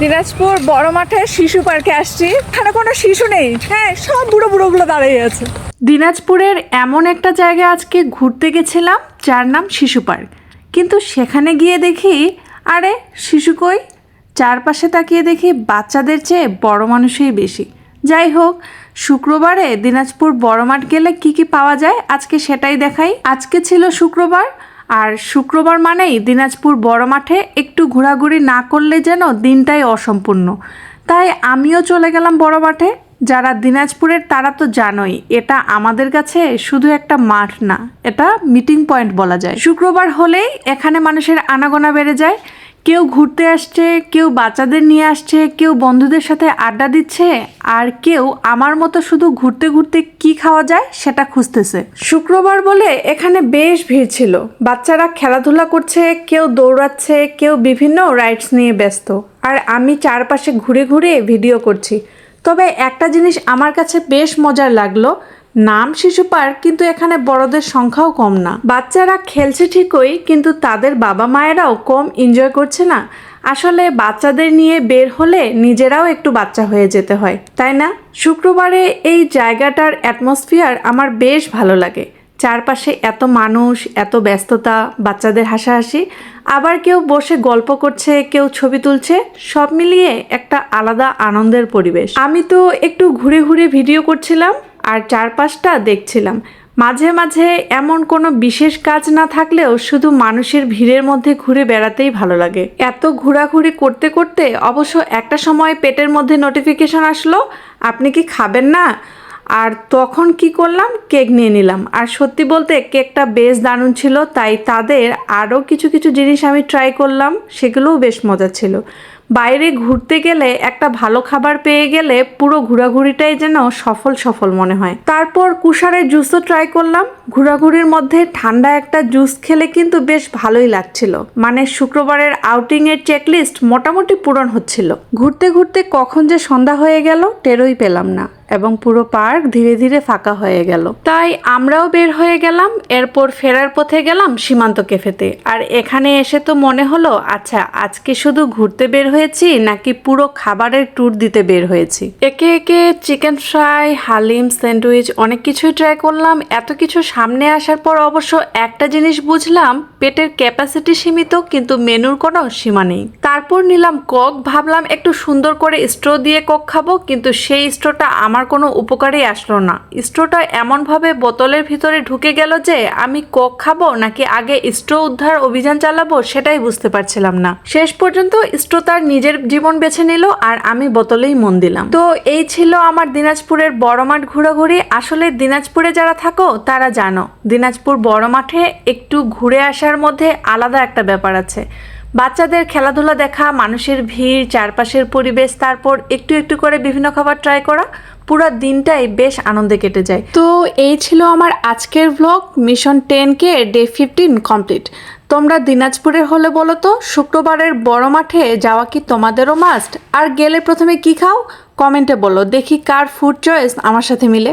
দিনাজপুর বড় মাঠে শিশু পার্কে আসছি। এখানে কোনো শিশু নেই, হ্যাঁ সব বুড়ো বুড়োগুলো দাঁড়িয়ে আছে। দিনাজপুরের এমন একটা জায়গা আজকে ঘুরতে গেছিলাম যার নাম শিশু পার্ক, কিন্তু সেখানে গিয়ে দেখি আরে শিশু কই, চারপাশে তাকিয়ে দেখি বাচ্চাদের চেয়ে বড় মানুষই বেশি। যাই হোক, শুক্রবারে দিনাজপুর বড় মাঠ গেলে কি কি পাওয়া যায় আজকে সেটাই দেখাই। আজকে ছিল শুক্রবার, আর শুক্রবার মানেই দিনাজপুর বড় মাঠে একটু ঘোরাঘুরি না করলে যেন দিনটাই অসম্পূর্ণ। তাই আমিও চলে গেলাম বড় মাঠে। যারা দিনাজপুরের তারা তো জানোই, এটা আমাদের কাছে শুধু একটা মাঠ না, এটা মিটিং পয়েন্ট বলা যায়। শুক্রবার হলেই এখানে মানুষের আনাগোনা বেড়ে যায়। কেউ ঘুরতে আসছে, কেউ বাচ্চাদের নিয়ে আসছে, কেউ বন্ধুদের সাথে আড্ডা দিচ্ছে, আর কেউ আমার মতো শুধু ঘুরতে ঘুরতে কি খাওয়া যায় সেটা খুঁজতেছে। শুক্রবার বলে এখানে বেশ ভিড় ছিল। বাচ্চারা খেলাধুলা করছে, কেউ দৌড়াচ্ছে, কেউ বিভিন্ন রাইডস নিয়ে ব্যস্ত, আর আমি চারপাশে ঘুরে ঘুরে ভিডিও করছি। তবে একটা জিনিস আমার কাছে বেশ মজার লাগলো, নাম শিশু পার্ক কিন্তু এখানে বড়দের সংখ্যাও কম না। বাচ্চারা খেলছে ঠিকই, কিন্তু তাদের বাবা মায়েরাও কম এনজয় করছে না। আসলে বাচ্চাদের নিয়ে বের হলে নিজেরাও একটু বাচ্চা হয়ে যেতে হয়, তাই না? শুক্রবারে এই জায়গাটার অ্যাটমসফিয়ার আমার বেশ ভালো লাগে। চারপাশে এত মানুষ, এত ব্যস্ততা, বাচ্চাদের হাসাহাসি, আবার কেউ বসে গল্প করছে, কেউ ছবি তুলছে, সব মিলিয়ে একটা আলাদা আনন্দের পরিবেশ। আমি তো একটু ঘুরে ঘুরে ভিডিও করছিলাম আর চারপাশটা দেখছিলাম। মাঝে মাঝে এমন কোনো বিশেষ কাজ না থাকলেও শুধু মানুষের ভিড়ের মধ্যে ঘুরে বেড়াতেই ভালো লাগে। এত ঘোরাঘুরি করতে করতে অবশ্য একটা সময় পেটের মধ্যে নোটিফিকেশন আসলো, আপনি কি খাবেন না? আর তখন কি করলাম, কেক নিয়ে নিলাম। আর সত্যি বলতে কেকটা বেশ দারুণ ছিল, তাই তাদের আরও কিছু কিছু জিনিস আমি ট্রাই করলাম, সেগুলোও বেশ মজা ছিল। বাইরে ঘুরতে গেলে একটা ভালো খাবার পেয়ে গেলে পুরো ঘোরাঘুরিটাই যেন সফল সফল মনে হয়। তারপর কুশারের জুসও ট্রাই করলাম। ঘোরাঘুরির মধ্যে ঠান্ডা একটা জুস খেলে কিন্তু বেশ ভালোই লাগছিল। মানে শুক্রবারের আউটিংয়ের চেকলিস্ট মোটামুটি পূরণ হচ্ছিল। ঘুরতে ঘুরতে কখন যে সন্ধ্যা হয়ে গেল টেরই পেলাম না, এবং পুরো পার্ক ধীরে ধীরে ফাঁকা হয়ে গেল। তাই আমরাও বের হয়ে গেলাম। এরপর ফেরার পথে গেলাম সীমান্ত ক্যাফেতে। আর এখানে এসে তো মনে হলো, আচ্ছা আজকে শুধু ঘুরতে বের হয়েছি নাকি পুরো খাবারের ট্যুর দিতে বের হয়েছি। একে একে চিকেন ফ্রাই, হালিম, স্যান্ডউইচ অনেক কিছুই ট্রাই করলাম। এত কিছু সামনে আসার পর অবশ্য একটা জিনিস বুঝলাম, পেটের ক্যাপাসিটি সীমিত, কিন্তু মেনুর কোনো সীমা নেই। তারপর নিলাম কোক। ভাবলাম একটু সুন্দর করে স্ট্র দিয়ে কোক খাবো, কিন্তু সেই স্ট্রটা আমার কোনো উপকারেই আসলো না। স্ট্রটা এমনভাবে বোতলের ভিতরে ঢুকে গেল যে আমি কোক খাবো নাকি আগে স্ট্র উদ্ধার অভিযান চালাবো সেটাই বুঝতে পারছিলাম না। শেষ পর্যন্ত স্ট্র তার নিজের জীবন বেছে নিল, আর আমি বোতলেই মন দিলাম। তো এই ছিল আমার দিনাজপুরের বড় মাঠ ঘোরাঘুরি। আসলে দিনাজপুরে যারা থাকো তারা জানো, দিনাজপুর বড় মাঠে একটু ঘুরে আসার মধ্যে আলাদা একটা ব্যাপার আছে। বাচ্চাদের খেলাধুলা দেখা, মানুষের ভিড়, চারপাশের পরিবেশ, তারপর একটু একটু করে বিভিন্ন খাবার ট্রাই করা, পুরো দিনটাই বেশ আনন্দে কেটে যায়। তো এই ছিল আমার আজকের blog. Mission 10K day 15 complete. তোমরা দিনাজপুরের হলে বলো তো, শুক্রবারের বড় মাঠে যাওয়া কি তোমাদেরও মাস্ট? আর গেলে প্রথমে কি খাও কমেন্টে বলো, দেখি কার ফুড চয়েস আমার সাথে মিলে।